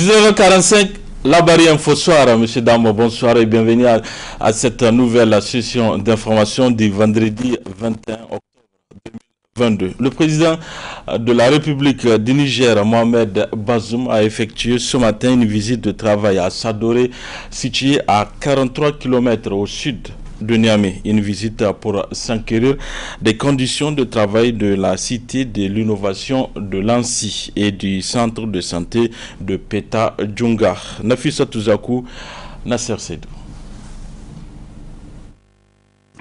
19h45, la barrière info soir, monsieur Damo, bonsoir et bienvenue à cette nouvelle session d'information du vendredi 21 octobre 2022. Le président de la République du Niger, Mohamed Bazoum, a effectué ce matin une visite de travail à Sadoré, située à 43 km au sud de Niamey. Une visite pour s'enquérir des conditions de travail de la cité de l'innovation de l'ANSI et du centre de santé de Peta Djunga. Nafisa Touzakou, Nasser Sedou.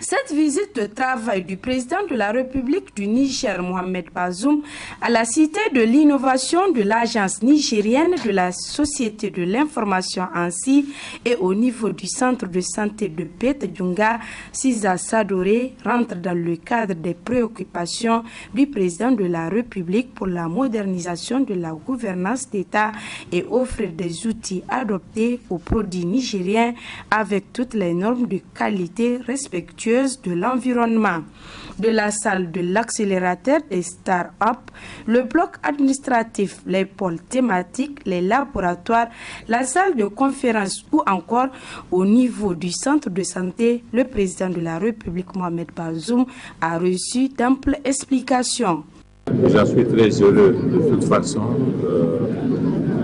Cette visite de travail du président de la République du Niger, Mohamed Bazoum, à la cité de l'innovation de l'agence nigérienne de la Société de l'information ANSI et au niveau du centre de santé de Peta Djunga, Sisa Sadoré, rentre dans le cadre des préoccupations du président de la République pour la modernisation de la gouvernance d'État et offrir des outils adoptés aux produits nigériens avec toutes les normes de qualité respectueuses de l'environnement. De la salle de l'accélérateur des start-up, le bloc administratif, les pôles thématiques, les laboratoires, la salle de conférence ou encore au niveau du centre de santé, le président de la République Mohamed Bazoum a reçu d'amples explications. J'en suis très heureux. De toute façon,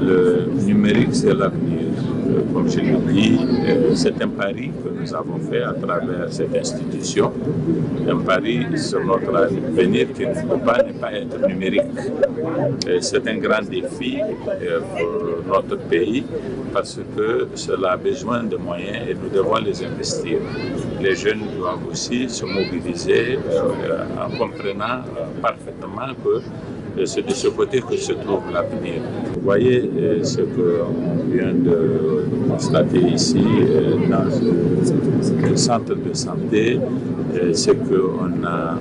le numérique, c'est l'avenir. Comme je l'ai dit, c'est un pari que nous avons fait à travers cette institution. Un pari sur notre avenir qui ne peut pas ne pas être numérique. C'est un grand défi pour notre pays parce que cela a besoin de moyens et nous devons les investir. Les jeunes doivent aussi se mobiliser en comprenant parfaitement que c'est de ce côté que se trouve l'avenir. Vous voyez ce qu'on vient de constater ici dans le centre de santé, c'est qu'on a,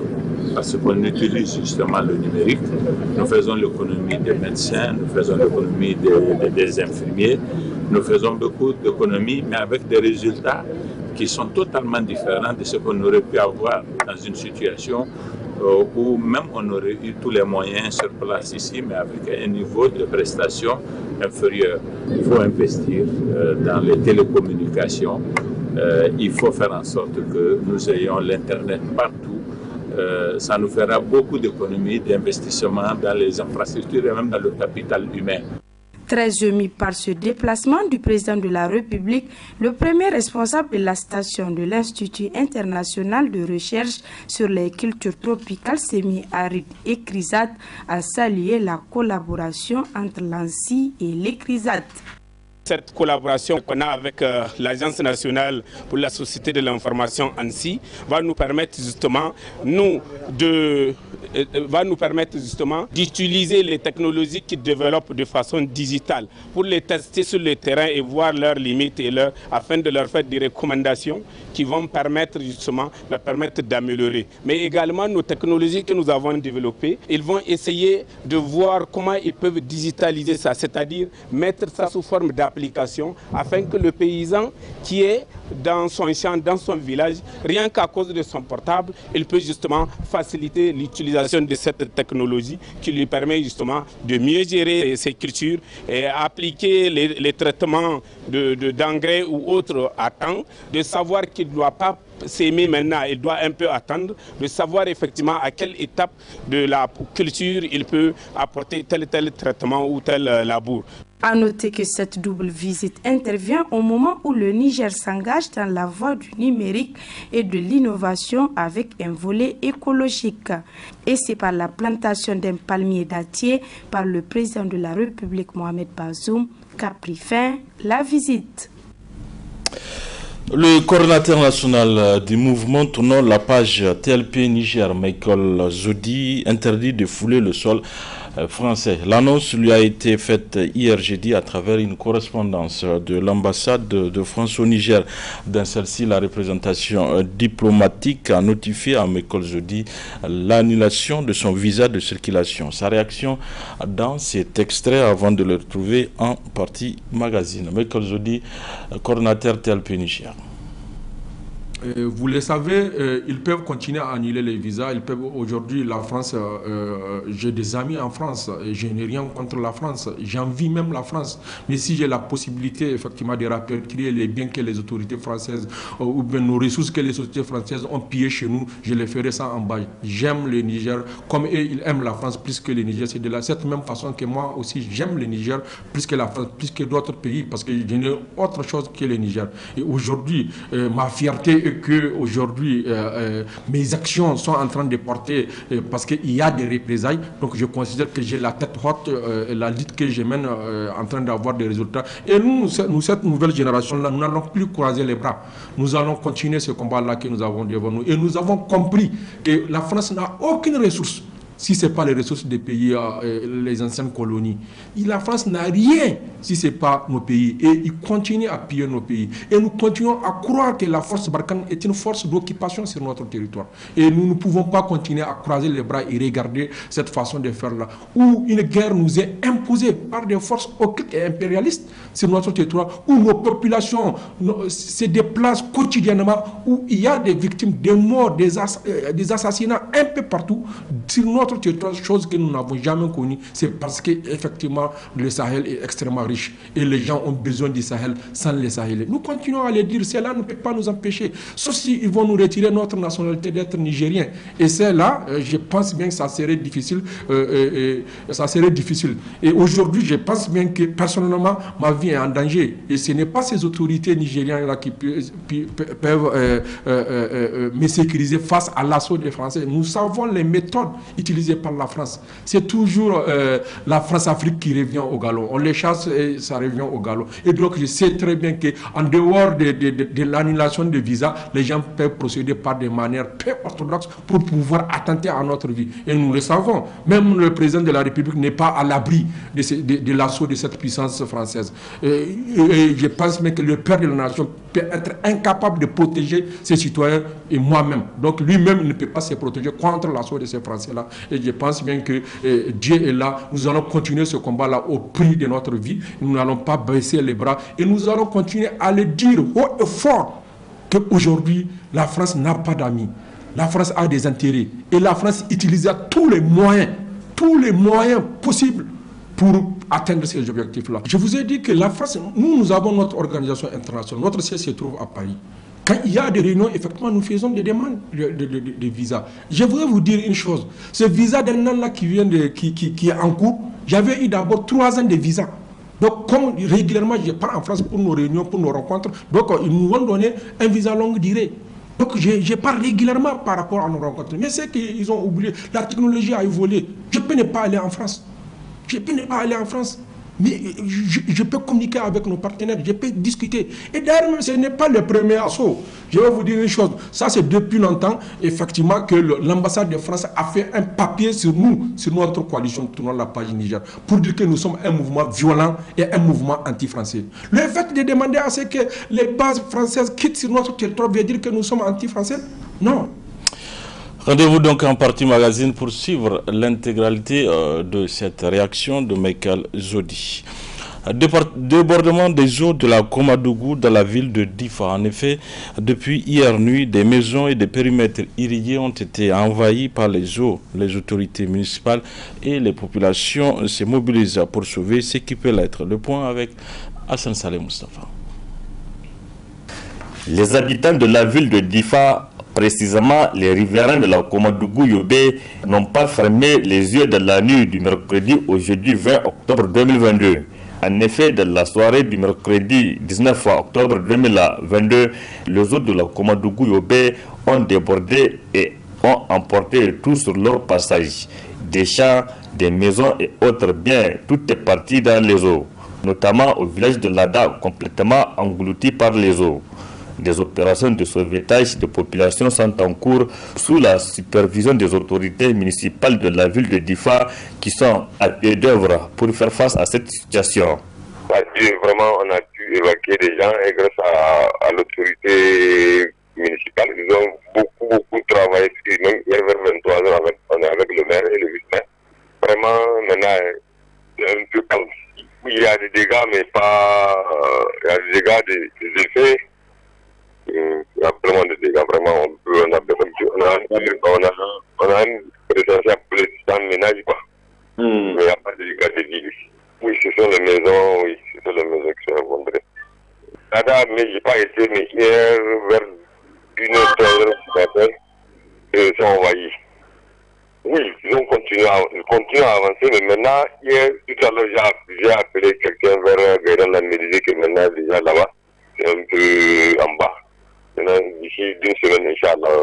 parce qu'on utilise justement le numérique, nous faisons l'économie des médecins, nous faisons l'économie des infirmiers, nous faisons beaucoup d'économies, mais avec des résultats qui sont totalement différents de ce qu'on aurait pu avoir dans une situation où même on aurait eu tous les moyens sur place ici, mais avec un niveau de prestation inférieur. Il faut investir dans les télécommunications, il faut faire en sorte que nous ayons l'Internet partout. Ça nous fera beaucoup d'économies, d'investissements dans les infrastructures et même dans le capital humain. Très ému par ce déplacement du président de la République, le premier responsable de la station de l'Institut international de recherche sur les cultures tropicales semi-arides ECRISAT a salué la collaboration entre l'ANSI et l'ECRISAT. Cette collaboration qu'on a avec l'Agence nationale pour la société de l'information ANSI va nous permettre justement d'utiliser les technologies qui développent de façon digitale pour les tester sur le terrain et voir leurs limites et afin de leur faire des recommandations qui vont permettre justement d'améliorer. Mais également nos technologies que nous avons développées, ils vont essayer de voir comment ils peuvent digitaliser ça, c'est-à-dire mettre ça sous forme d'application afin que le paysan qui est dans son champ, dans son village, rien qu'à cause de son portable, il peut justement faciliter l'utilisation de cette technologie qui lui permet justement de mieux gérer ses cultures et appliquer les traitements d'engrais ou autres à temps, de savoir qu'il ne doit pas s'aimer maintenant, il doit un peu attendre, de savoir effectivement à quelle étape de la culture il peut apporter tel traitement ou tel labour. À noter que cette double visite intervient au moment où le Niger s'engage dans la voie du numérique et de l'innovation avec un volet écologique. Et c'est par la plantation d'un palmier dattier par le président de la République Mohamed Bazoum qu'a pris fin la visite. Le coordinateur national du mouvement tournant la page TLP Niger, Michael Zodi, interdit de fouler le sol français. L'annonce lui a été faite hier jeudi à travers une correspondance de l'ambassade de France au Niger. Dans celle-ci, la représentation diplomatique a notifié à Michael Zodi l'annulation de son visa de circulation. Sa réaction dans cet extrait avant de le retrouver en partie magazine. Michael Zodi, coordinateur TLP Niger. Vous le savez, ils peuvent continuer à annuler les visas. Ils peuvent aujourd'hui, la France, j'ai des amis en France, je n'ai rien contre la France, j'envie même la France. Mais si j'ai la possibilité effectivement de rapatrier les biens que les autorités françaises ou bien nos ressources que les sociétés françaises ont pillées chez nous, je les ferai ça en bas. J'aime le Niger comme eux, ils aiment la France plus que le Niger. C'est de la cette même façon que moi aussi j'aime le Niger plus que la France, plus que d'autres pays, parce que je n'ai autre chose que le Niger. Et aujourd'hui, ma fierté que aujourd'hui mes actions sont en train de porter parce qu'il y a des représailles. Donc je considère que j'ai la tête haute, la lutte que je mène en train d'avoir des résultats. Et nous, cette nouvelle génération-là, nous n'allons plus croiser les bras. Nous allons continuer ce combat-là que nous avons devant nous. Et nous avons compris que la France n'a aucune ressource si ce n'est pas les ressources des pays, les anciennes colonies. Et la France n'a rien si ce n'est pas nos pays. Et ils continuent à piller nos pays. Et nous continuons à croire que la force Barkhane est une force d'occupation sur notre territoire. Et nous ne pouvons pas continuer à croiser les bras et regarder cette façon de faire là. Où une guerre nous est imposée par des forces occultes et impérialistes sur notre territoire, où nos populations se déplacent quotidiennement, où il y a des victimes, des morts, des assassinats un peu partout sur notre territoire, chose que nous n'avons jamais connue. C'est parce qu'effectivement le Sahel est extrêmement riche et les gens ont besoin du Sahel sans les Sahéliens. Nous continuons à le dire, cela ne peut pas nous empêcher, sauf s'ils vont nous retirer notre nationalité d'être nigérien. Et c'est là, je pense bien que ça serait difficile. Et aujourd'hui, je pense bien que personnellement, ma vie est en danger. Et ce n'est pas ces autorités nigériennes là qui peuvent me sécuriser face à l'assaut des Français. Nous savons les méthodes utilisées par la France. C'est toujours la France-Afrique qui revient au galop. On les chasse et ça revient au galop. Et donc je sais très bien qu'en dehors de l'annulation des visas, les gens peuvent procéder par des manières peu orthodoxes pour pouvoir attenter à notre vie. Et nous le savons. Même le président de la République n'est pas à l'abri de l'assaut de cette puissance française. Et je pense même que le père de la nation peut être incapable de protéger ses citoyens et moi-même. Donc lui-même ne peut pas se protéger contre l'assaut de ces Français-là. Et je pense bien que Dieu est là. Nous allons continuer ce combat-là au prix de notre vie. Nous n'allons pas baisser les bras. Et nous allons continuer à le dire haut et fort qu'aujourd'hui, la France n'a pas d'amis. La France a des intérêts. Et la France utilise tous les moyens possibles pour atteindre ces objectifs-là. Je vous ai dit que la France, nous avons notre organisation internationale. Notre siège se trouve à Paris. Quand il y a des réunions, effectivement, nous faisons des demandes de visa. Je voudrais vous dire une chose. Ce visa d'un an-là qui est en cours, j'avais eu d'abord 3 ans de visa. Donc, comme régulièrement, je pars en France pour nos réunions, pour nos rencontres, donc ils nous ont donné un visa longue durée. Donc, je pars régulièrement par rapport à nos rencontres. Mais c'est qu'ils ont oublié. La technologie a évolué. Je peux ne pas aller en France. Mais je peux communiquer avec nos partenaires, je peux discuter. Et d'ailleurs, ce n'est pas le premier assaut. Je vais vous dire une chose. Ça, c'est depuis longtemps, effectivement, que l'ambassade de France a fait un papier sur nous, sur notre coalition tournant la page Niger, pour dire que nous sommes un mouvement violent et un mouvement anti-français. Le fait de demander à ce que les bases françaises quittent sur notre territoire veut dire que nous sommes anti-français? Non. Rendez-vous donc en Partie Magazine pour suivre l'intégralité de cette réaction de Michael Zodi. Débordement des eaux de la Komadougou dans la ville de Difa. En effet, depuis hier nuit, des maisons et des périmètres irrigués ont été envahis par les eaux. Les autorités municipales et les populations se mobilisent pour sauver ce qui peut l'être. Le point avec Hassan Saleh Mustafa. Les habitants de la ville de Difa, précisément les riverains de la Komadougou-Yobé, n'ont pas fermé les yeux de la nuit du mercredi au jeudi 20 octobre 2022. En effet, de la soirée du mercredi 19 octobre 2022, les eaux de la Komadougou-Yobé ont débordé et ont emporté tout sur leur passage. Des champs, des maisons et autres biens, tout est parti dans les eaux, notamment au village de Lada, complètement englouti par les eaux. Des opérations de sauvetage de populations sont en cours sous la supervision des autorités municipales de la ville de Difa qui sont à pied d'œuvre pour faire face à cette situation. Vraiment, on a pu évacuer des gens et grâce à l'autorité municipale, ils ont beaucoup travaillé. Même hier vers 23h, on est avec le maire et le vice-maire. Vraiment, maintenant, c'est un peu calme. Il y a des dégâts, mais pas... il y a des dégâts, des effets Il y a vraiment des dégâts, vraiment, on a une présence pour les 100 ménages, quoi. Mais il n'y a pas de dégâts de vie. Oui, ce sont les maisons, qui sont effondrées. Mais je n'ai pas été, mais hier, vers 1h, du matin, ils sont envahis. Oui, ils ont continué à avancer, mais maintenant, hier, tout à l'heure, j'ai appelé quelqu'un vers la mairie, que maintenant, déjà là-bas, c'est un peu en bas. Maintenant, d'ici d'une semaine, Inch'Allah,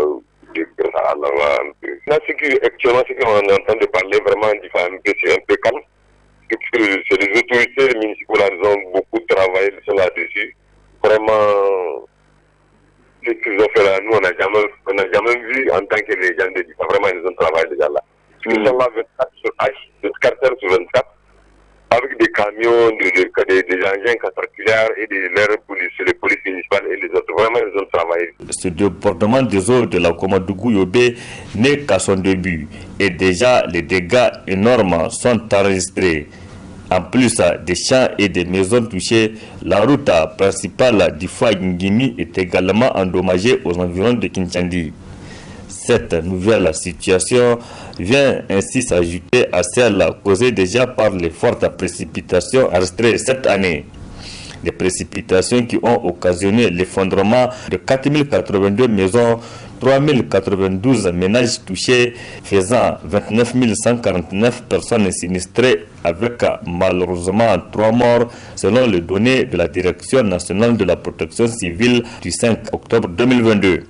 ça va un peu. Là, actuellement, ce qu'on est en train de parler, vraiment, c'est un peu calme. C'est les autorités municipales, elles ont beaucoup travaillé là-dessus. Vraiment, ce qu'ils ont fait là, nous, on n'a jamais vu en tant que les gens de DIFA. Vraiment, ils ont travaillé déjà là. Ils sont là 24 sur H, 24 heures sur 24, avec des camions, des engins caterpillars et les polices municipales et les autres. Vraiment, ils ont travaillé. Ce débordement des eaux de la Komadougou Yobé n'est qu'à son début et déjà les dégâts énormes sont enregistrés. En plus des champs et des maisons touchées, la route principale d'Ifa-Ngimi est également endommagée aux environs de Kinshandi. Cette nouvelle situation vient ainsi s'ajouter à celle causée déjà par les fortes précipitations enregistrées cette année. Des précipitations qui ont occasionné l'effondrement de 4082 maisons, 3092 ménages touchés, faisant 29 149 personnes sinistrées, avec malheureusement 3 morts, selon les données de la Direction nationale de la protection civile du 5 octobre 2022.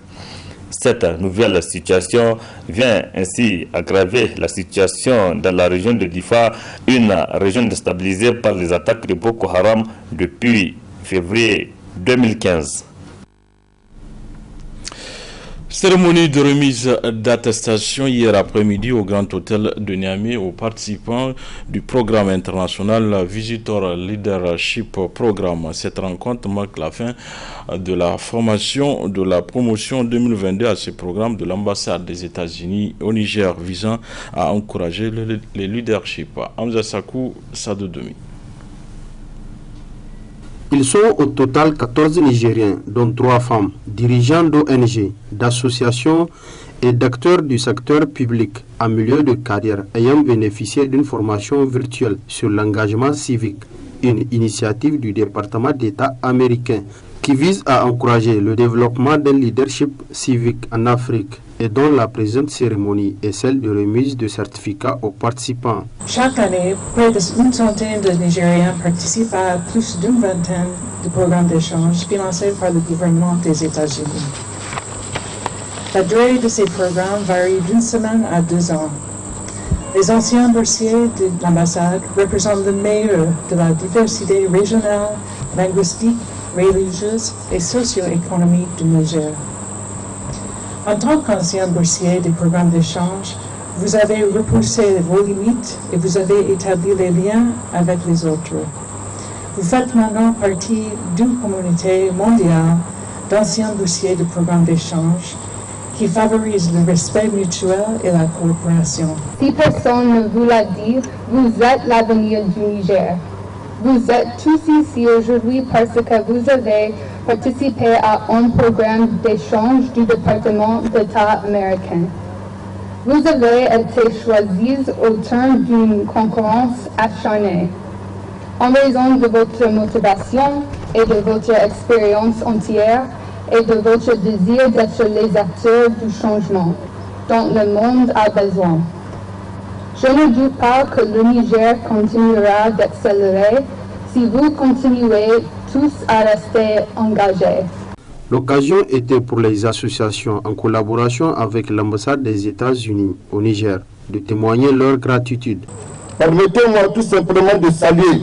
Cette nouvelle situation vient ainsi aggraver la situation dans la région de Difa, une région déstabilisée par les attaques de Boko Haram depuis février 2015. Cérémonie de remise d'attestation hier après-midi au Grand Hôtel de Niamey aux participants du programme international Visitor Leadership Programme. Cette rencontre marque la fin de la formation de la promotion 2022 à ce programme de l'ambassade des États-Unis au Niger visant à encourager le leadership. Hamza Sakou, Sadodomi. Ils sont au total 14 Nigériens, dont 3 femmes, dirigeants d'ONG, d'associations et d'acteurs du secteur public en milieu de carrière ayant bénéficié d'une formation virtuelle sur l'engagement civique, une initiative du département d'État américain qui vise à encourager le développement d'un leadership civique en Afrique et dont la présente cérémonie est celle de remise de certificats aux participants. Chaque année, près d'une centaine de Nigériens participent à plus d'une vingtaine de programmes d'échange financés par le gouvernement des États-Unis. La durée de ces programmes varie d'une semaine à 2 ans. Les anciens boursiers de l'ambassade représentent le meilleur de la diversité régionale, linguistique, religieuse et socio-économique du Niger. En tant qu'ancien boursier des programmes d'échange, vous avez repoussé vos limites et vous avez établi les liens avec les autres. Vous faites maintenant partie d'une communauté mondiale d'anciens boursiers de programmes d'échange qui favorise le respect mutuel et la coopération. Si personne ne vous l'a dit, vous êtes l'avenir du Niger. Vous êtes tous ici aujourd'hui parce que vous avez participé à un programme d'échange du département d'État américain. Vous avez été choisis au terme d'une concurrence acharnée. En raison de votre motivation et de votre expérience entière et de votre désir d'être les acteurs du changement dont le monde a besoin. Je ne doute pas que le Niger continuera d'accélérer si vous continuez tous à rester engagés. L'occasion était pour les associations en collaboration avec l'ambassade des États-Unis au Niger de témoigner leur gratitude. Permettez-moi tout simplement de saluer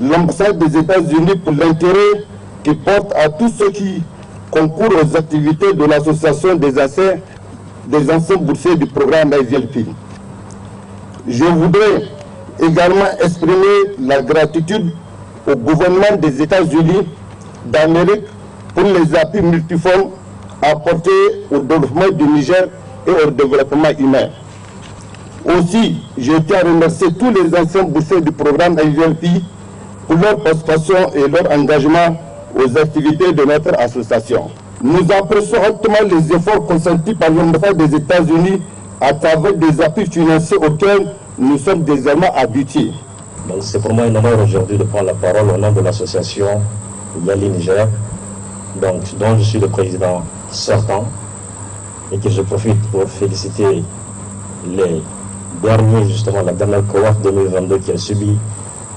l'ambassade des États-Unis pour l'intérêt qu'ils portent à tous ceux qui concourent aux activités de l'association des anciens boursiers du programme IVLP. Je voudrais également exprimer la gratitude au gouvernement des États-Unis d'Amérique pour les appuis multiformes apportés au développement du Niger et au développement humain. Aussi, je tiens à remercier tous les anciens boursiers du programme IVLP pour leur participation et leur engagement aux activités de notre association. Nous apprécions hautement les efforts consentis par l'ambassade des États-Unis à travers des appuis financiers auxquels nous sommes désormais habitués. C'est pour moi un honneur aujourd'hui de prendre la parole au nom de l'association Yali Niger, dont je suis le président sortant, et que je profite pour féliciter les derniers, justement la dernière cohorte 2022 qui a subi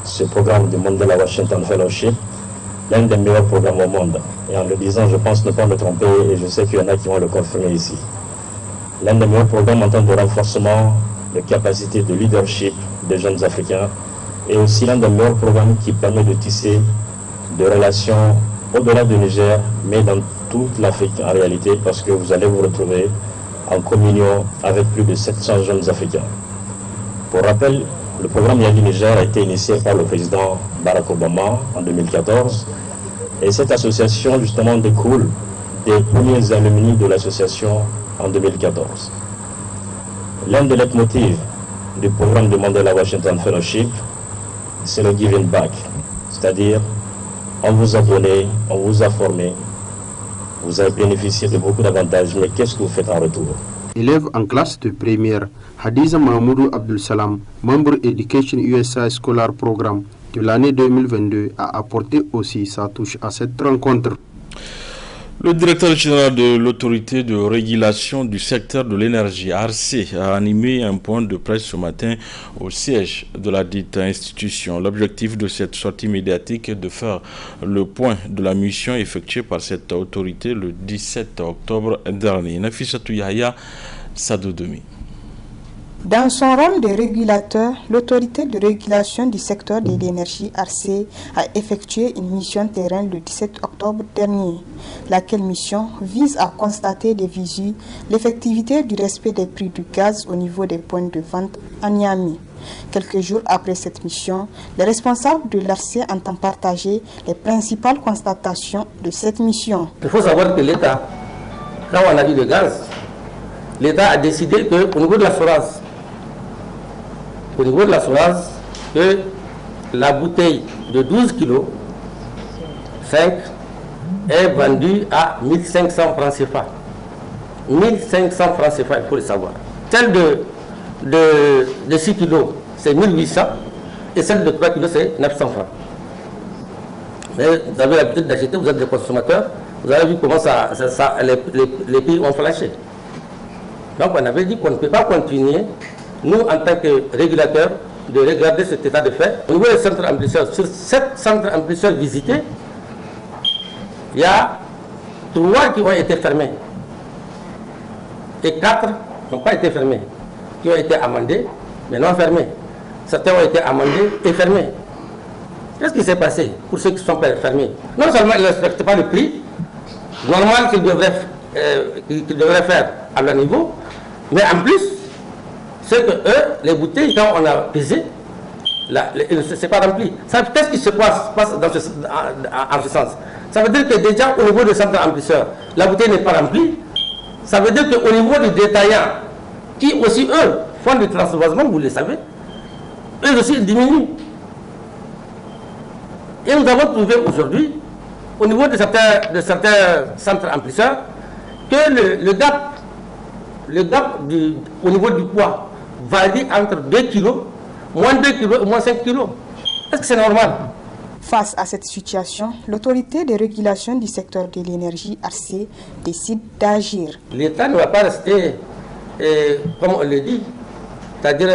ce programme du Mandela Washington Fellowship, l'un des meilleurs programmes au monde. Et en le disant, je pense ne pas me tromper, et je sais qu'il y en a qui vont le confirmer ici. L'un des meilleurs programmes en termes de renforcement de capacité de leadership des jeunes Africains, et aussi l'un des meilleurs programmes qui permet de tisser des relations au-delà du Niger, mais dans toute l'Afrique en réalité, parce que vous allez vous retrouver en communion avec plus de 700 jeunes Africains. Pour rappel, le programme Yali Niger a été initié par le président Barack Obama en 2014, et cette association justement découle des premiers alumni de l'association en 2014. L'un des leitmotifs du programme de Mandela Washington Fellowship, c'est le giving back, c'est-à-dire on vous a donné, on vous a formé, vous avez bénéficié de beaucoup d'avantages, mais qu'est-ce que vous faites en retour? Élève en classe de première, Hadiza Mahmoudou Abdul Salam, membre Education USA Scholar Programme de l'année 2022, a apporté aussi sa touche à cette rencontre. Le directeur général de l'autorité de régulation du secteur de l'énergie, ARC, a animé un point de presse ce matin au siège de la dite institution. L'objectif de cette sortie médiatique est de faire le point de la mission effectuée par cette autorité le 17 octobre dernier. Nafissatou Yahya, Sadodomi. Dans son rôle de régulateur, l'autorité de régulation du secteur de l'énergie ARC a effectué une mission terrain le 17 octobre dernier, laquelle mission vise à constater de visu l'effectivité du respect des prix du gaz au niveau des points de vente à Niamey. Quelques jours après cette mission, les responsables de l'ARC entendent partager les principales constatations de cette mission. Il faut savoir que l'État, quand on a dit le gaz, l'État a décidé qu'au niveau de la SORAS, que la bouteille de 12 kg, 5, est vendue à 1500 francs CFA. 1500 francs CFA, il faut le savoir. Celle de 6 kg, c'est 1800, et celle de 3 kg, c'est 900 francs. Mais vous avez l'habitude d'acheter, vous êtes des consommateurs, vous avez vu comment les prix ont flashé. Donc on avait dit qu'on ne peut pas continuer, nous en tant que régulateurs, de regarder cet état de fait. Au niveau des centres amplisseurs, sur 7 centres amplisseurs visités, il y a 3 qui ont été fermés. Et 4 n'ont pas été fermés, qui ont été amendés, mais non fermés. Certains ont été amendés et fermés. Qu'est-ce qui s'est passé pour ceux qui sont fermés? Non seulement ils ne respectent pas le prix normal qu'ils devraient faire à leur niveau, mais en plus, c'est que eux, les bouteilles, quand on a pesé, c'est pas rempli. Qu'est-ce qui se passe en ce sens? Ça veut dire que déjà au niveau des centres amplisseurs, la bouteille n'est pas remplie. Ça veut dire qu'au niveau des détaillants, qui aussi eux font du transvasement, vous le savez, eux aussi ils diminuent. Et nous avons trouvé aujourd'hui, au niveau de certains centres amplisseurs, que le gap au niveau du poids varie entre 2 kg, moins 2 kg et moins 5 kg. Est-ce que c'est normal? Face à cette situation, l'autorité de régulation du secteur de l'énergie ARC décide d'agir. L'État ne va pas rester, comme on le dit, c'est-à-dire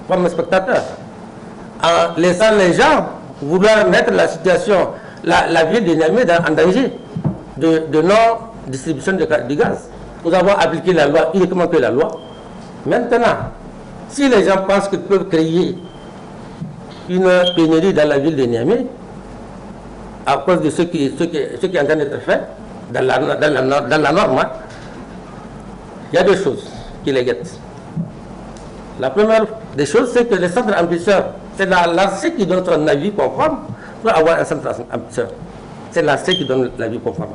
comme spectateur, en laissant les gens vouloir mettre la situation, la ville de Niamey en danger de non-distribution du gaz. Nous avons appliqué la loi, uniquement que la loi. Maintenant, si les gens pensent qu'ils peuvent créer une pénurie dans la ville de Niamey, à cause de ce qui est en train d'être fait, dans la norme, il y a 2 choses qui les guettent. La première des choses, c'est que les centres amplisseurs, c'est l'ARC qui donne son avis conforme pour avoir un centre amplisseur. C'est l'ARC qui donne l'avis conforme.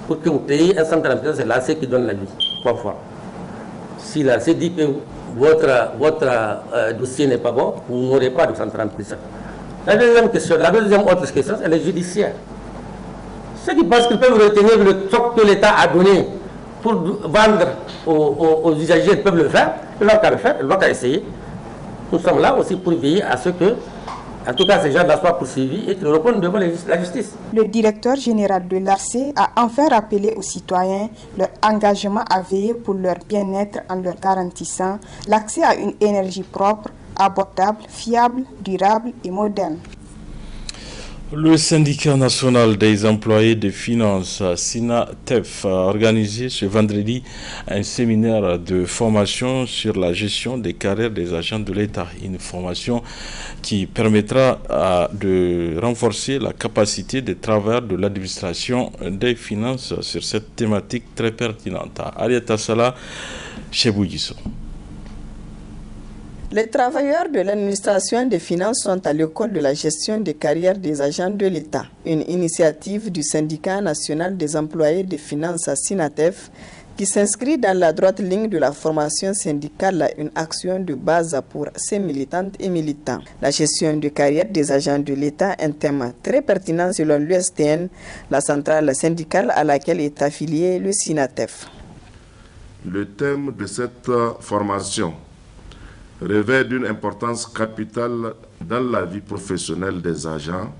Pour que vous créez un centre amplisseur, c'est l'ARC qui donne l'avis conforme. Si l'ARC dit que votre dossier n'est pas bon, vous n'aurez pas de centre amplisseur. La deuxième autre question, elle est judiciaire. Ceux qui pensent qu'ils peuvent retenir le stock que l'État a donné pour vendre aux usagers, ils peuvent le faire. Ils n'ont qu'à le faire, ils n'ont qu'à essayer. Nous sommes là aussi pour veiller à ce que, en tout cas, ces gens-là soient poursuivis et qu'ils répondent devant la justice. Le directeur général de l'ARCE a enfin rappelé aux citoyens leur engagement à veiller pour leur bien-être en leur garantissant l'accès à une énergie propre, abordable, fiable, durable et moderne. Le syndicat national des employés de finances, SINATEF, a organisé ce vendredi un séminaire de formation sur la gestion des carrières des agents de l'État. Une formation qui permettra de renforcer la capacité de travail de l'administration des finances sur cette thématique très pertinente. Arieta Sala, Chebougiso. Les travailleurs de l'administration des finances sont à l'école de la gestion des carrières des agents de l'État, une initiative du syndicat national des employés des finances à SINATEF qui s'inscrit dans la droite ligne de la formation syndicale, une action de base pour ses militantes et militants. La gestion de carrière des agents de l'État, un thème très pertinent selon l'USTN, la centrale syndicale à laquelle est affilié le SINATEF. Le thème de cette formation revêt d'une importance capitale dans la vie professionnelle des agents,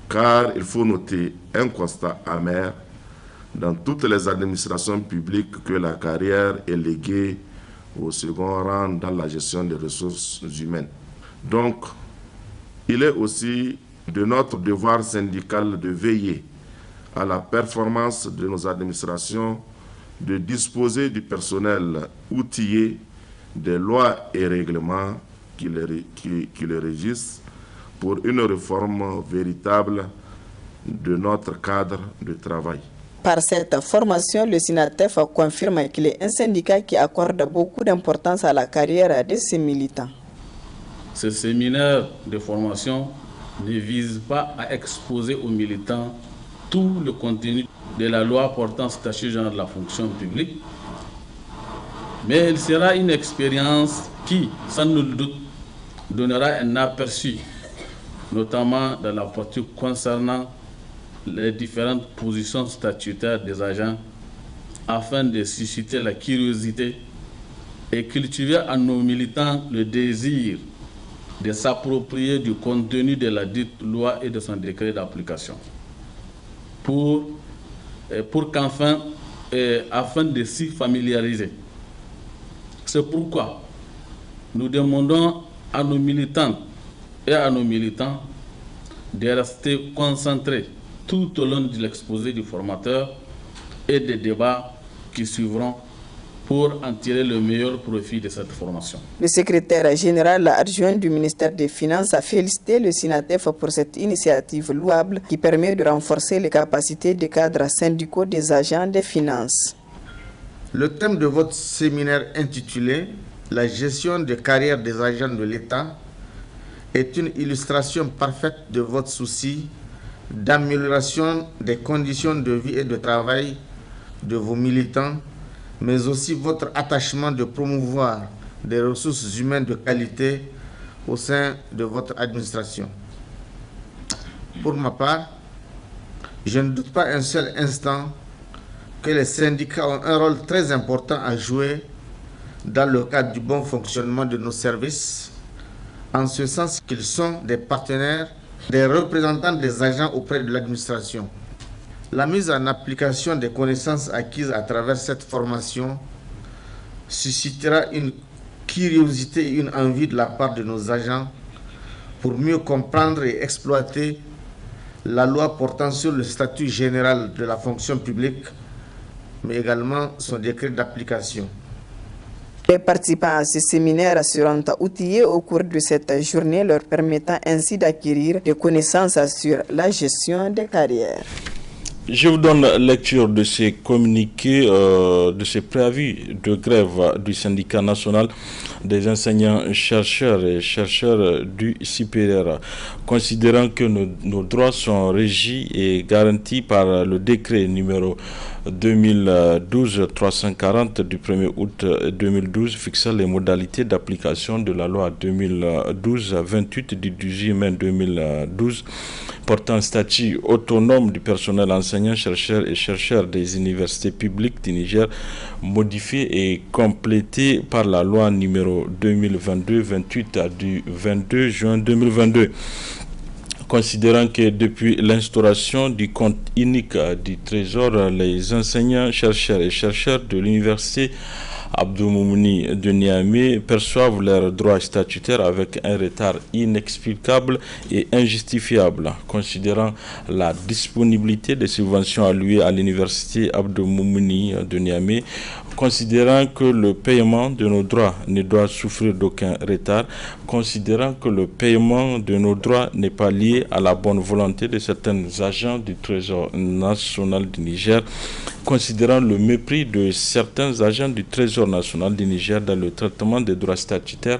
car il faut noter un constat amer dans toutes les administrations publiques que la carrière est léguée au second rang dans la gestion des ressources humaines. Donc, il est aussi de notre devoir syndical de veiller à la performance de nos administrations, de disposer du personnel outillé, des lois et règlements qui les régissent pour une réforme véritable de notre cadre de travail. Par cette formation, le SINATEF confirme qu'il est un syndicat qui accorde beaucoup d'importance à la carrière de ses militants. Ce séminaire de formation ne vise pas à exposer aux militants tout le contenu de la loi portant statut général de la fonction publique, mais il sera une expérience qui, sans nul doute, donnera un aperçu, notamment dans la partie concernant les différentes positions statutaires des agents, afin de susciter la curiosité et cultiver à nos militants le désir de s'approprier du contenu de la dite loi et de son décret d'application, pour qu'enfin, afin de s'y familiariser. C'est pourquoi nous demandons à nos militantes et à nos militants de rester concentrés tout au long de l'exposé du formateur et des débats qui suivront pour en tirer le meilleur profit de cette formation. Le secrétaire général adjoint du ministère des Finances a félicité le SINATEF pour cette initiative louable qui permet de renforcer les capacités des cadres syndicaux des agents des finances. Le thème de votre séminaire intitulé « La gestion des carrières des agents de l'État » est une illustration parfaite de votre souci d'amélioration des conditions de vie et de travail de vos militants, mais aussi votre attachement de promouvoir des ressources humaines de qualité au sein de votre administration. Pour ma part, je ne doute pas un seul instant que les syndicats ont un rôle très important à jouer dans le cadre du bon fonctionnement de nos services, en ce sens qu'ils sont des partenaires, des représentants des agents auprès de l'administration. La mise en application des connaissances acquises à travers cette formation suscitera une curiosité et une envie de la part de nos agents pour mieux comprendre et exploiter la loi portant sur le statut général de la fonction publique, mais également son décret d'application. Les participants à ce séminaire seront outillés au cours de cette journée, leur permettant ainsi d'acquérir des connaissances sur la gestion des carrières. Je vous donne lecture de ces communiqués, de ces préavis de grève du syndicat national des enseignants-chercheurs et chercheurs du supérieur. Considérant que nos droits sont régis et garantis par le décret numéro 2012-340 du 1er août 2012 fixant les modalités d'application de la loi 2012-28 du 18 mai 2012 portant statut autonome du personnel enseignant, chercheur et chercheurs des universités publiques du Niger, modifié et complété par la loi numéro 2022-28 du 22 juin 2022. Considérant que depuis l'instauration du compte unique du Trésor, les enseignants, chercheurs et chercheurs de l'université Abdou Moumouni de Niamey perçoivent leurs droits statutaires avec un retard inexplicable et injustifiable. Considérant la disponibilité des subventions allouées à l'université Abdou Moumouni de Niamey, considérant que le paiement de nos droits ne doit souffrir d'aucun retard, considérant que le paiement de nos droits n'est pas lié à la bonne volonté de certains agents du Trésor national du Niger, considérant le mépris de certains agents du Trésor national du Niger dans le traitement des droits statutaires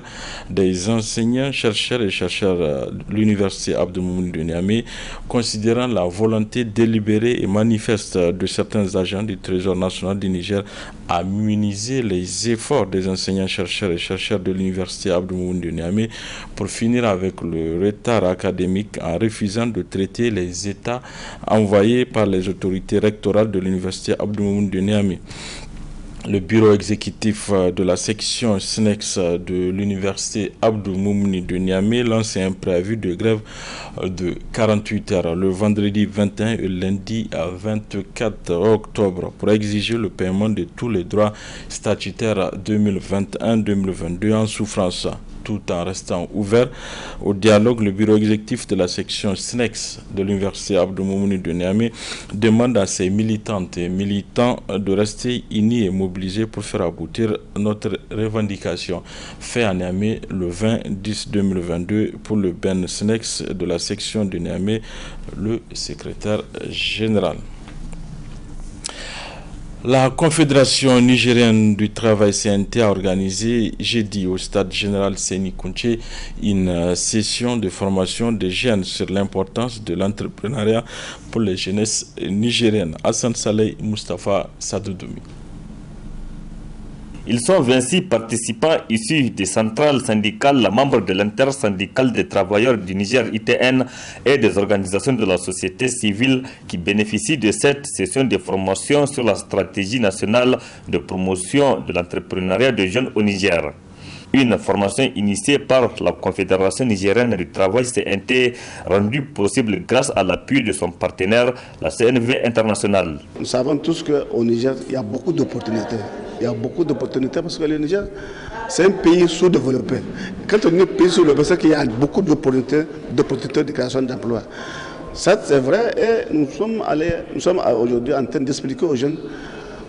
des enseignants, chercheurs et chercheurs de l'université Abdou Moumouni de Niamey, considérant la volonté délibérée et manifeste de certains agents du Trésor national du Niger à minimiser les efforts des enseignants, chercheurs et chercheurs de l'université Abdou Moumouni de Niamey pour finir avec le retard académique en refusant de traiter les états envoyés par les autorités rectorales de l'université Abdou Moumouni de Niamey. Le bureau exécutif de la section SNEX de l'université Abdou Moumouni de Niamey lance un préavis de grève de 48 heures le vendredi 21 et lundi 24 octobre pour exiger le paiement de tous les droits statutaires 2021-2022 en souffrance. Tout en restant ouvert au dialogue, le bureau exécutif de la section SNEX de l'université Abdou Moumouni de Niamey demande à ses militantes et militants de rester unis et mobilisés pour faire aboutir notre revendication. Fait à Niamey le 20-10-2022 pour le BEN SNEX de la section de Niamey, le secrétaire général. La Confédération nigérienne du travail CNT a organisé jeudi au stade général Séni Kounché une session de formation des jeunes sur l'importance de l'entrepreneuriat pour les jeunesses nigériennes. Hassan Saleh Mustafa Sadoudoumi. Ils sont 26 participants issus des centrales syndicales, membres de l'intersyndicale des travailleurs du Niger ITN et des organisations de la société civile qui bénéficient de cette session de formation sur la stratégie nationale de promotion de l'entrepreneuriat des jeunes au Niger. Une formation initiée par la Confédération nigérienne du travail CNT, rendue possible grâce à l'appui de son partenaire, la CNV internationale. Nous savons tous qu'au Niger, il y a beaucoup d'opportunités. Il y a beaucoup d'opportunités parce que le Niger, c'est un pays sous-développé. Quand on est un pays sous-développé, c'est qu'il y a beaucoup d'opportunités de création d'emplois. Ça, c'est vrai et nous sommes aujourd'hui en train d'expliquer aux jeunes,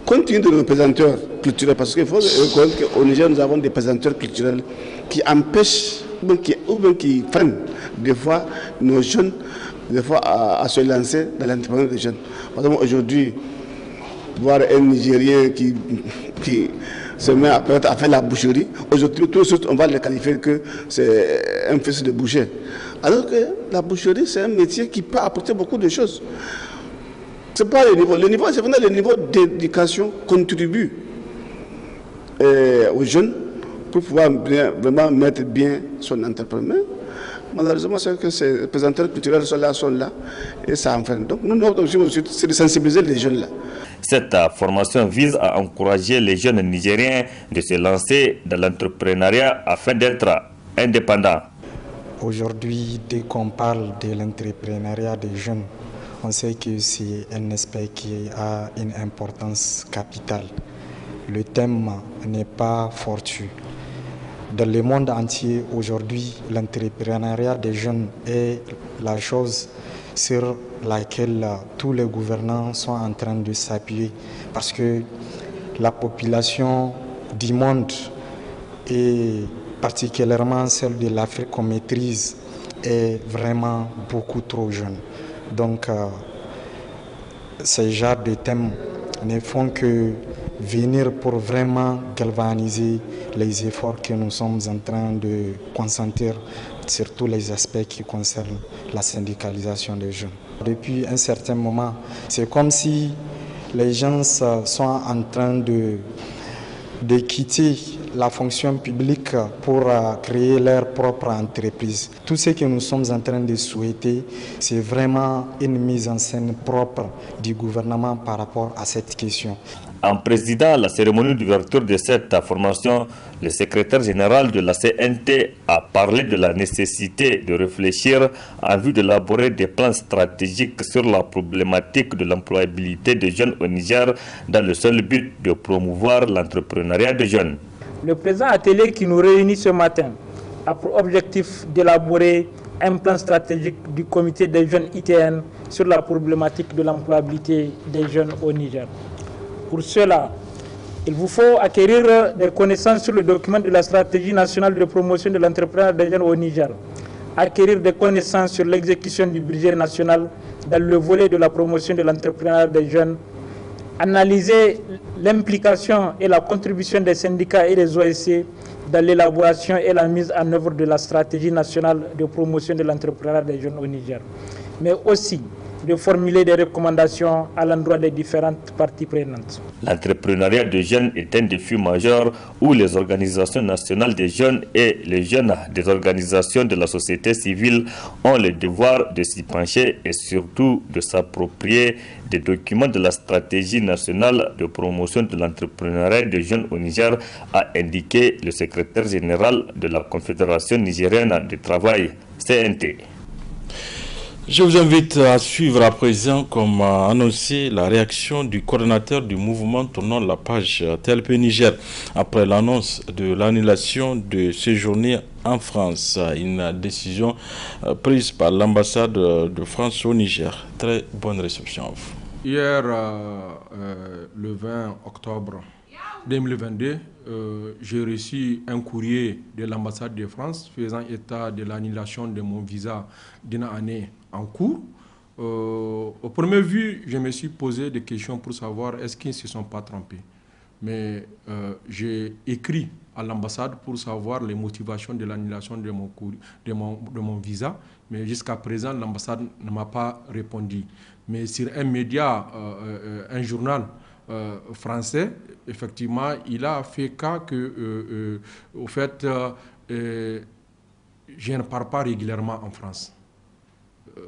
compte tenu de nos présenteurs culturels, parce qu'il faut reconnaître qu'au Niger, nous avons des présenteurs culturels qui empêchent ou bien qui freinent des fois nos jeunes à se lancer dans l'entrepreneuriat des jeunes. Par exemple, aujourd'hui, voir un Nigérien qui se met à faire la boucherie, aujourd'hui, tout de suite, on va le qualifier que c'est un fils de boucher. Alors que la boucherie, c'est un métier qui peut apporter beaucoup de choses. Ce n'est pas le niveau. Le niveau, c'est vraiment le niveau d'éducation contribue aux jeunes pour pouvoir vraiment mettre bien son entrepreneur. Malheureusement, c'est que ces présenteurs culturels sont là et ça enferme. Donc, notre objectif, c'est de sensibiliser les jeunes là. Cette formation vise à encourager les jeunes Nigériens de se lancer dans l'entrepreneuriat afin d'être indépendants. Aujourd'hui, dès qu'on parle de l'entrepreneuriat des jeunes, on sait que c'est un aspect qui a une importance capitale. Le thème n'est pas fortuit. Dans le monde entier, aujourd'hui, l'entrepreneuriat des jeunes est la chose sur laquelle tous les gouvernants sont en train de s'appuyer parce que la population du monde et particulièrement celle de l'Afrique qu'on maîtrise est vraiment beaucoup trop jeune. Donc, ces genres de thèmes ne font que venir pour vraiment galvaniser les efforts que nous sommes en train de concentrer sur tous les aspects qui concernent la syndicalisation des jeunes. Depuis un certain moment, c'est comme si les gens sont en train de quitter la fonction publique pour créer leur propre entreprise. Tout ce que nous sommes en train de souhaiter, c'est vraiment une mise en scène propre du gouvernement par rapport à cette question. En présidant la cérémonie d'ouverture de cette formation, le secrétaire général de la CNT a parlé de la nécessité de réfléchir en vue d'élaborer des plans stratégiques sur la problématique de l'employabilité des jeunes au Niger dans le seul but de promouvoir l'entrepreneuriat des jeunes. Le présent atelier qui nous réunit ce matin a pour objectif d'élaborer un plan stratégique du comité des jeunes ITN sur la problématique de l'employabilité des jeunes au Niger. Pour cela, il vous faut acquérir des connaissances sur le document de la stratégie nationale de promotion de l'entrepreneuriat des jeunes au Niger, acquérir des connaissances sur l'exécution du budget national dans le volet de la promotion de l'entrepreneuriat des jeunes, analyser l'implication et la contribution des syndicats et des OSC dans l'élaboration et la mise en œuvre de la stratégie nationale de promotion de l'entrepreneuriat des jeunes au Niger, mais aussi de formuler des recommandations à l'endroit des différentes parties prenantes. L'entrepreneuriat des jeunes est un défi majeur où les organisations nationales des jeunes et les jeunes des organisations de la société civile ont le devoir de s'y pencher et surtout de s'approprier des documents de la stratégie nationale de promotion de l'entrepreneuriat des jeunes au Niger, a indiqué le secrétaire général de la Confédération nigérienne du travail, CNT. Je vous invite à suivre à présent, comme annoncé, la réaction du coordonnateur du mouvement tournant la page TLP Niger après l'annonce de l'annulation de séjourner en France. Une décision prise par l'ambassade de France au Niger. Très bonne réception à vous. Hier, le 20 octobre 2022, j'ai reçu un courrier de l'ambassade de France faisant état de l'annulation de mon visa d'une année en cours. Au premier vue, je me suis posé des questions pour savoir est-ce qu'ils ne se sont pas trompés. Mais j'ai écrit à l'ambassade pour savoir les motivations de l'annulation de mon visa. Mais jusqu'à présent, l'ambassade ne m'a pas répondu. Mais sur un média, un journal français, effectivement, il a fait cas que, au fait, je ne pars pas régulièrement en France.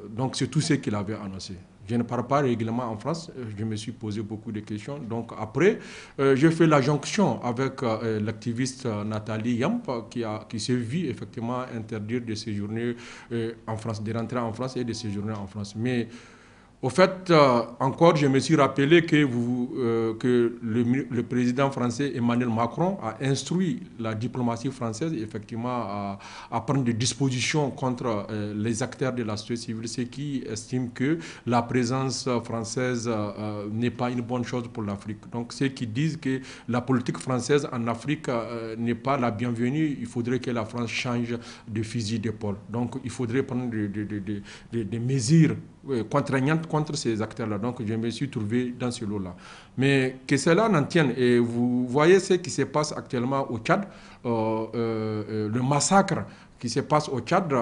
Donc c'est tout ce qu'il avait annoncé. Je ne pars pas régulièrement en France, je me suis posé beaucoup de questions. Donc après, j'ai fait la jonction avec l'activiste Nathalie Yamp qui s'est vue effectivement interdire de séjourner en France, de rentrer en France et de séjourner en France. Mais au fait, encore, je me suis rappelé que le président français Emmanuel Macron a instruit la diplomatie française effectivement à prendre des dispositions contre les acteurs de la société civile, ceux qui estiment que la présence française n'est pas une bonne chose pour l'Afrique. Donc ceux qui disent que la politique française en Afrique n'est pas la bienvenue, il faudrait que la France change de fusil d'épaule. Donc il faudrait prendre des mesures contraignantes contre ces acteurs-là. Donc je me suis trouvé dans ce lot-là. Mais que cela n'en tienne, et vous voyez ce qui se passe actuellement au Tchad, le massacre qui se passe au Tchad,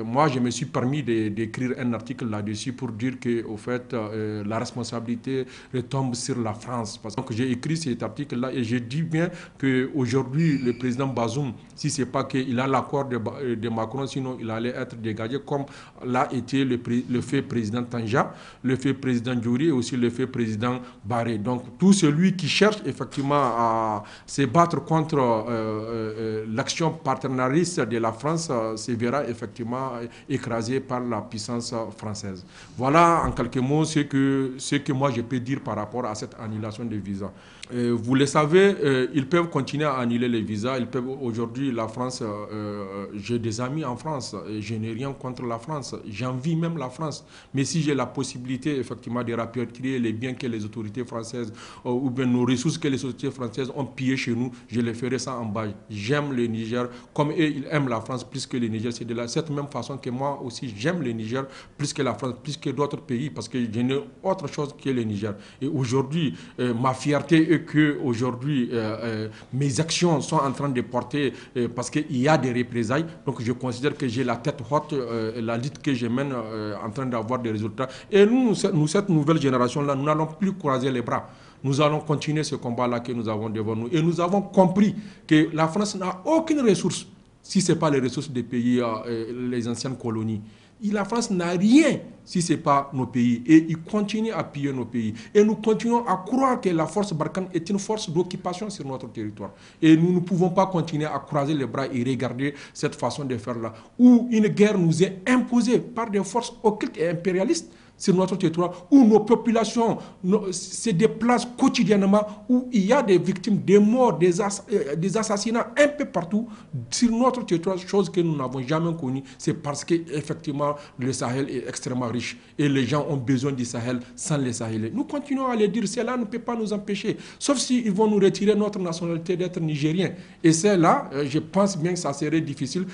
moi je me suis permis d'écrire un article là-dessus pour dire que au fait la responsabilité retombe sur la France. Parce que j'ai écrit cet article-là et je dis bien qu'aujourd'hui le président Bazoum, si c'est pas qu'il a l'accord de Macron, sinon il allait être dégagé comme l'a été le fait président Tanja, le fait président Djouri et aussi le fait président Barré. Donc tout celui qui cherche effectivement à se battre contre l'action partenariste de la France se verra effectivement écrasé par la puissance française. Voilà en quelques mots ce que moi je peux dire par rapport à cette annulation des visas. Vous le savez, ils peuvent continuer à annuler les visas. Ils peuvent aujourd'hui, la France, j'ai des amis en France, je n'ai rien contre la France, j'envie même la France. Mais si j'ai la possibilité effectivement de rapatrier les biens que les autorités françaises ou bien nos ressources que les autorités françaises ont pillées chez nous, je les ferai sans embâche. J'aime le Niger comme eux, ils aiment la France plus que le Niger. C'est de cette même façon que moi aussi j'aime le Niger plus que la France, plus que d'autres pays, parce que je n'ai autre chose que le Niger. Et aujourd'hui, ma fierté est que aujourd'hui mes actions sont en train de porter, parce qu'il y a des représailles. Donc je considère que j'ai la tête haute, la lutte que je mène en train d'avoir des résultats. Et nous, cette nouvelle génération-là, nous n'allons plus croiser les bras. Nous allons continuer ce combat-là que nous avons devant nous. Et nous avons compris que la France n'a aucune ressource, si ce n'est pas les ressources des pays, les anciennes colonies. La France n'a rien si ce n'est pas nos pays. Et ils continuent à piller nos pays. Et nous continuons à croire que la force Barkhane est une force d'occupation sur notre territoire. Et nous ne pouvons pas continuer à croiser les bras et regarder cette façon de faire-là, où une guerre nous est imposée par des forces occultes et impérialistes sur notre territoire, où nos populations se déplacent quotidiennement, où il y a des victimes, des morts, des assassinats un peu partout sur notre territoire, chose que nous n'avons jamais connue. C'est parce qu'effectivement, le Sahel est extrêmement riche et les gens ont besoin du Sahel sans les Sahéliens. Nous continuons à le dire, cela ne peut pas nous empêcher, sauf s'ils vont nous retirer notre nationalité d'être nigérien. Et c'est là, je pense bien que ça serait difficile.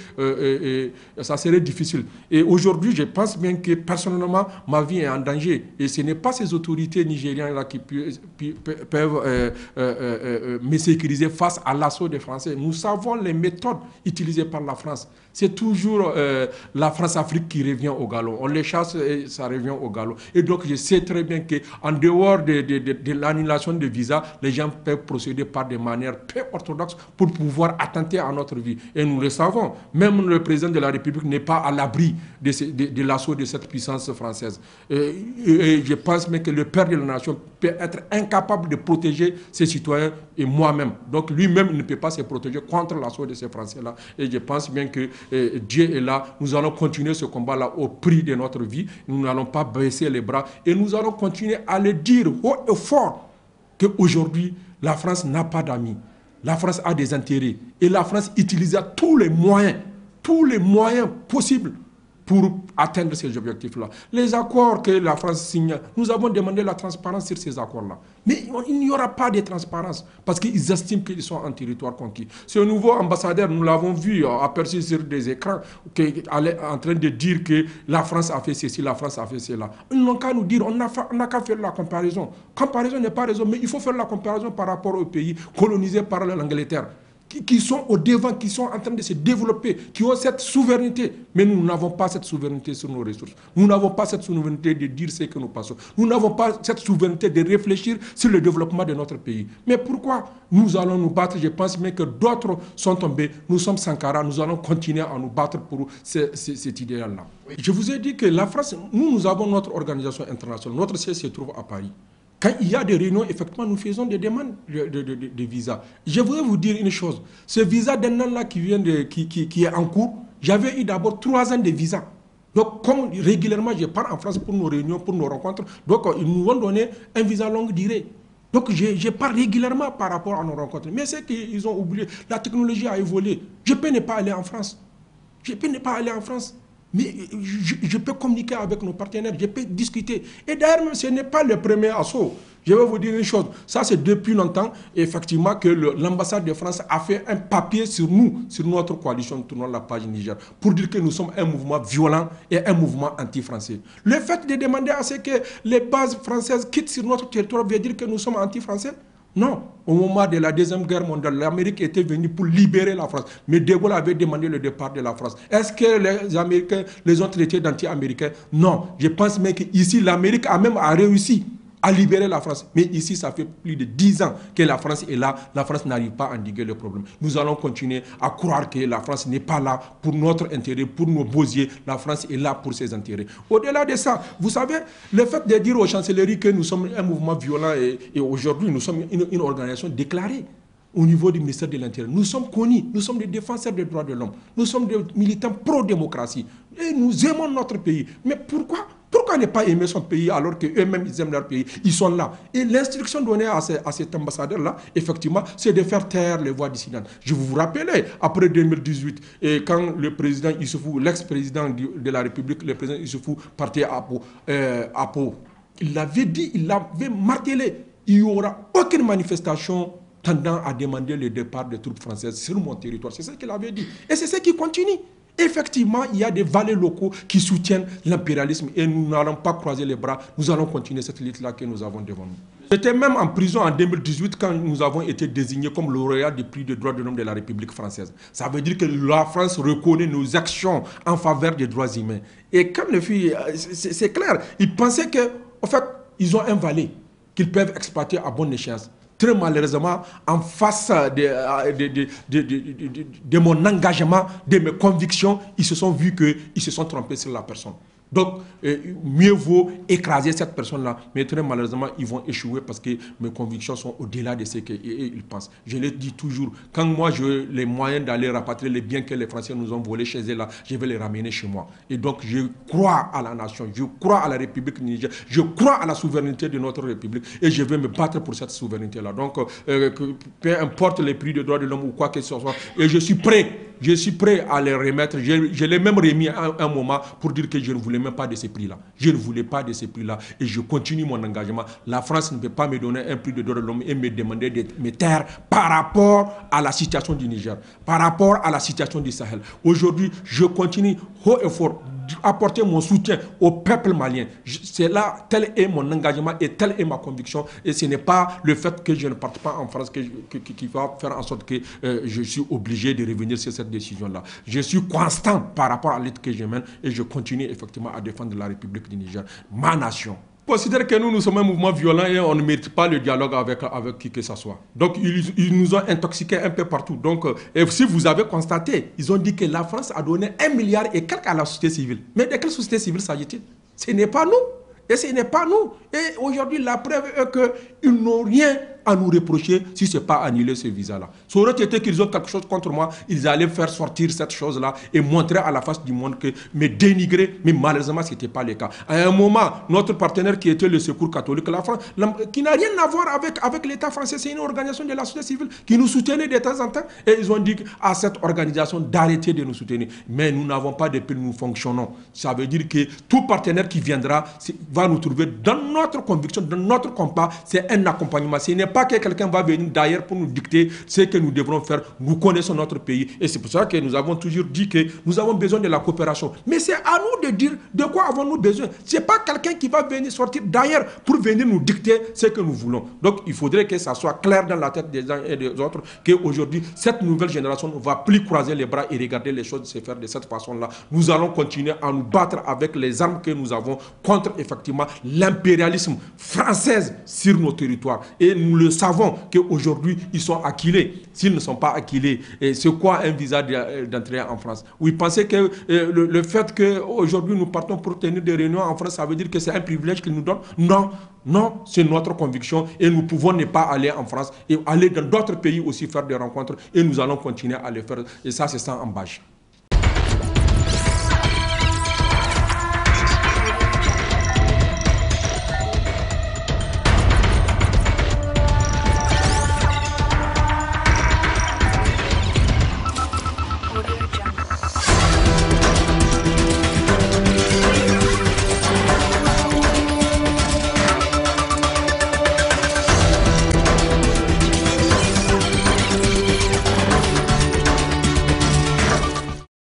Et aujourd'hui, je pense bien que personnellement, ma vie est en danger. Et ce n'est pas ces autorités nigériennes-là qui peuvent me sécuriser face à l'assaut des Français. Nous savons les méthodes utilisées par la France. C'est toujours la France-Afrique qui revient au galop. On les chasse et ça revient au galop. Et donc, je sais très bien qu'en dehors de l'annulation de visas, les gens peuvent procéder par des manières peu orthodoxes pour pouvoir attenter à notre vie. Et nous le savons. Même le président de la République n'est pas à l'abri de l'assaut de cette puissance française. Et je pense même que le père de la nation peut être incapable de protéger ses citoyens et moi-même. Donc, lui-même ne peut pas se protéger contre l'assaut de ces Français-là. Et je pense bien que Dieu est là. Nous allons continuer ce combat-là au prix de notre vie. Nous n'allons pas baisser les bras. Et nous allons continuer à le dire haut et fort qu'aujourd'hui, la France n'a pas d'amis. La France a des intérêts. Et la France utilise tous les moyens possibles pour atteindre ces objectifs-là. Les accords que la France signe, nous avons demandé la transparence sur ces accords-là. Mais il n'y aura pas de transparence parce qu'ils estiment qu'ils sont en territoire conquis. Ce nouveau ambassadeur, nous l'avons vu aperçu sur des écrans, en train de dire que la France a fait ceci, la France a fait cela. Ils n'ont qu'à nous dire, on n'a qu'à faire la comparaison. Comparaison n'est pas raison, mais il faut faire la comparaison par rapport aux pays colonisés par l'Angleterre, qui sont au devant, qui sont en train de se développer, qui ont cette souveraineté. Mais nous n'avons pas cette souveraineté sur nos ressources. Nous n'avons pas cette souveraineté de dire ce que nous passons. Nous n'avons pas cette souveraineté de réfléchir sur le développement de notre pays. Mais pourquoi nous allons nous battre? Je pense même que d'autres sont tombés. Nous sommes Sankara, nous allons continuer à nous battre pour cet idéal-là. Oui. Je vous ai dit que la France, nous avons notre organisation internationale. Notre siège se trouve à Paris. Quand il y a des réunions, effectivement, nous faisons des demandes de visa. Je voudrais vous dire une chose. Ce visa d'un an-là qui est en cours, j'avais eu d'abord 3 ans de visa. Donc, comme régulièrement, je pars en France pour nos réunions, pour nos rencontres, donc ils nous ont donné un visa longue durée. Donc, je pars régulièrement par rapport à nos rencontres. Mais c'est qu'ils ont oublié. La technologie a évolué. Je peux ne pas aller en France. Mais je peux communiquer avec nos partenaires, je peux discuter. Et d'ailleurs, ce n'est pas le premier assaut. Je vais vous dire une chose. Ça, c'est depuis longtemps, effectivement, que l'ambassade de France a fait un papier sur nous, sur notre coalition tournant la page Niger, pour dire que nous sommes un mouvement violent et un mouvement anti-français. Le fait de demander à ce que les bases françaises quittent sur notre territoire veut dire que nous sommes anti-français? Non. Au moment de la Deuxième Guerre mondiale, l'Amérique était venue pour libérer la France. Mais De Gaulle avait demandé le départ de la France. Est-ce que les Américains les ont traités d'anti-américains? Non. Je pense même qu'ici, l'Amérique a même réussi à libérer la France. Mais ici, ça fait plus de 10 ans que la France est là. La France n'arrive pas à endiguer le problème. Nous allons continuer à croire que la France n'est pas là pour notre intérêt, pour nos beaux yeux. La France est là pour ses intérêts. Au-delà de ça, vous savez, le fait de dire aux chancelleries que nous sommes un mouvement violent et aujourd'hui, nous sommes une organisation déclarée au niveau du ministère de l'Intérieur. Nous sommes connus, nous sommes des défenseurs des droits de l'homme. Nous sommes des militants pro-démocratie. Et nous aimons notre pays. Mais pourquoi ne pas aimer son pays alors qu'eux-mêmes ils aiment leur pays? Ils sont là. Et l'instruction donnée à cet ambassadeur-là, effectivement, c'est de faire taire les voix dissidentes. Je vous rappelle, après 2018, et quand le président Issoufou, l'ex-président de la République, le président Issoufou partait à Pau, il l'avait dit, il l'avait martelé, il n'y aura aucune manifestation tendant à demander le départ des troupes françaises sur mon territoire. C'est ce qu'il avait dit. Et c'est ce qui continue. Effectivement, il y a des valets locaux qui soutiennent l'impérialisme et nous n'allons pas croiser les bras, nous allons continuer cette lutte-là que nous avons devant nous. J'étais même en prison en 2018 quand nous avons été désignés comme lauréats du prix de droits de l'homme de la République française. Ça veut dire que la France reconnaît nos actions en faveur des droits humains. Et comme les filles, c'est clair, ils pensaient qu'en fait, ils ont un valet qu'ils peuvent exploiter à bonne échéance. Très malheureusement, en face de mon engagement, de mes convictions, ils se sont vus qu'ils se sont trompés sur la personne. Donc, mieux vaut écraser cette personne-là. Mais très malheureusement, ils vont échouer parce que mes convictions sont au-delà de ce qu'ils pensent. Je le dis toujours, quand moi j'ai les moyens d'aller rapatrier les biens que les Français nous ont volés chez eux, là, je vais les ramener chez moi. Et donc, je crois à la nation, je crois à la République du Niger, je crois à la souveraineté de notre République et je vais me battre pour cette souveraineté-là. Donc, peu importe les prix de droits de l'homme ou quoi que ce soit, et je suis prêt à les remettre. Je l'ai même remis à un moment pour dire que je ne voulais même pas de ces prix-là. Je ne voulais pas de ces prix-là et je continue mon engagement. La France ne peut pas me donner un prix de droits de l'homme et me demander de me taire par rapport à la situation du Niger, par rapport à la situation du Sahel. Aujourd'hui, je continue haut et fort apporter mon soutien au peuple malien. C'est là, tel est mon engagement et telle est ma conviction. Et ce n'est pas le fait que je ne parte pas en France qui va faire en sorte que je suis obligé de revenir sur cette décision-là. Je suis constant par rapport à l'aide que je mène et je continue effectivement à défendre la République du Niger, ma nation. Je considère que nous sommes un mouvement violent et on ne mérite pas le dialogue avec qui que ce soit. Donc, ils nous ont intoxiqués un peu partout. Donc, et si vous avez constaté, ils ont dit que la France a donné 1 milliard et quelques à la société civile. Mais de quelle société civile s'agit-il? Ce n'est pas nous. Et ce n'est pas nous. Et aujourd'hui, la preuve est qu'ils n'ont rien à nous reprocher si ce n'est pas annuler ce visa-là. Ça aurait été qu'ils ont quelque chose contre moi, ils allaient faire sortir cette chose-là et montrer à la face du monde que me dénigrer, mais malheureusement, ce n'était pas le cas. À un moment, notre partenaire qui était le Secours catholique, la France, qui n'a rien à voir avec l'État français, c'est une organisation de la société civile qui nous soutenait de temps en temps et ils ont dit à cette organisation d'arrêter de nous soutenir. Mais nous n'avons pas de paix, nous fonctionnons. Ça veut dire que tout partenaire qui viendra va nous trouver dans notre conviction, dans notre combat, c'est un accompagnement. Ce n'est pas que quelqu'un va venir d'ailleurs pour nous dicter ce que nous devrons faire. Nous connaissons notre pays et c'est pour ça que nous avons toujours dit que nous avons besoin de la coopération. Mais c'est à nous de dire de quoi avons-nous besoin. Ce n'est pas quelqu'un qui va venir sortir d'ailleurs pour venir nous dicter ce que nous voulons. Donc il faudrait que ça soit clair dans la tête des uns et des autres qu'aujourd'hui, cette nouvelle génération ne va plus croiser les bras et regarder les choses se faire de cette façon-là. Nous allons continuer à nous battre avec les armes que nous avons contre effectivement l'impérialisme français sur nos territoires. Et nous le savons qu'aujourd'hui, ils sont acquilés. S'ils ne sont pas acquilés, c'est quoi un visa d'entrée en France? Oui, pensez que le fait qu'aujourd'hui nous partons pour tenir des réunions en France, ça veut dire que c'est un privilège qu'ils nous donnent? Non, non, c'est notre conviction et nous pouvons ne pas aller en France et aller dans d'autres pays aussi faire des rencontres et nous allons continuer à les faire. Et ça, c'est sans embâche.